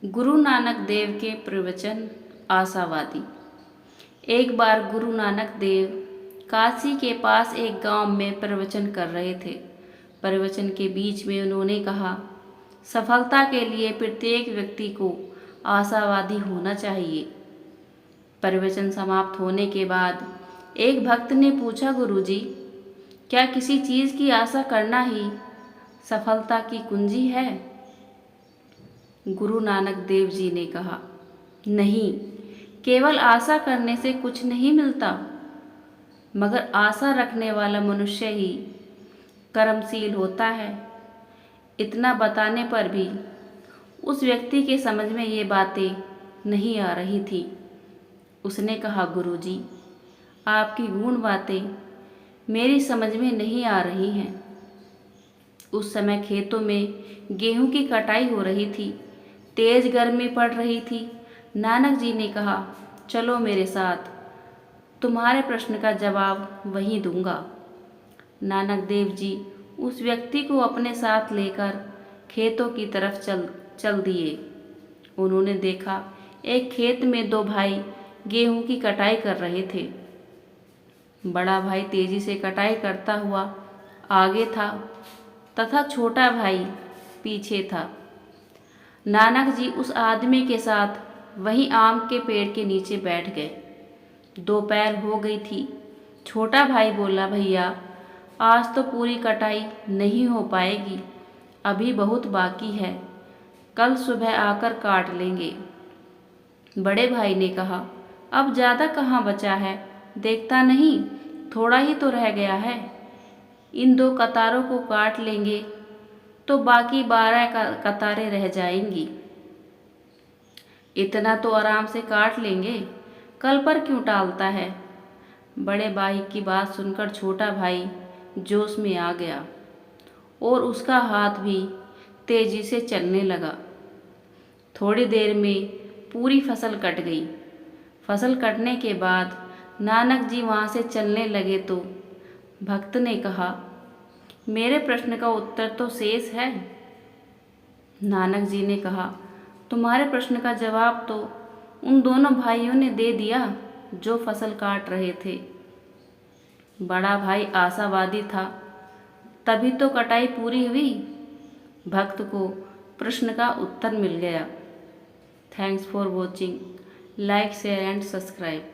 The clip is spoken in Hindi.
गुरु नानक देव के प्रवचन आशावादी। एक बार गुरु नानक देव काशी के पास एक गांव में प्रवचन कर रहे थे। प्रवचन के बीच में उन्होंने कहा, सफलता के लिए प्रत्येक व्यक्ति को आशावादी होना चाहिए। प्रवचन समाप्त होने के बाद एक भक्त ने पूछा, गुरुजी, क्या किसी चीज़ की आशा करना ही सफलता की कुंजी है? गुरु नानक देव जी ने कहा, नहीं, केवल आशा करने से कुछ नहीं मिलता, मगर आशा रखने वाला मनुष्य ही कर्मशील होता है। इतना बताने पर भी उस व्यक्ति के समझ में ये बातें नहीं आ रही थी। उसने कहा, गुरुजी, आपकी गूढ़ बातें मेरी समझ में नहीं आ रही हैं। उस समय खेतों में गेहूं की कटाई हो रही थी। तेज गर्मी पड़ रही थी। नानक जी ने कहा, चलो मेरे साथ, तुम्हारे प्रश्न का जवाब वहीं दूंगा। नानक देव जी उस व्यक्ति को अपने साथ लेकर खेतों की तरफ चल दिए। उन्होंने देखा, एक खेत में दो भाई गेहूं की कटाई कर रहे थे। बड़ा भाई तेजी से कटाई करता हुआ आगे था तथा छोटा भाई पीछे था। नानक जी उस आदमी के साथ वहीं आम के पेड़ के नीचे बैठ गए। दोपहर हो गई थी। छोटा भाई बोला, भैया, आज तो पूरी कटाई नहीं हो पाएगी, अभी बहुत बाकी है, कल सुबह आकर काट लेंगे। बड़े भाई ने कहा, अब ज़्यादा कहाँ बचा है, देखता नहीं, थोड़ा ही तो रह गया है। इन दो कतारों को काट लेंगे तो बाकी 12 कतारें रह जाएंगी। इतना तो आराम से काट लेंगे, कल पर क्यों टालता है? बड़े भाई की बात सुनकर छोटा भाई जोश में आ गया और उसका हाथ भी तेजी से चलने लगा। थोड़ी देर में पूरी फसल कट गई। फसल कटने के बाद नानक जी वहाँ से चलने लगे तो भक्त ने कहा, मेरे प्रश्न का उत्तर तो शेष है। नानक जी ने कहा, तुम्हारे प्रश्न का जवाब तो उन दोनों भाइयों ने दे दिया जो फसल काट रहे थे। बड़ा भाई आशावादी था, तभी तो कटाई पूरी हुई। भक्त को प्रश्न का उत्तर मिल गया। Thanks for watching. Like, share and subscribe.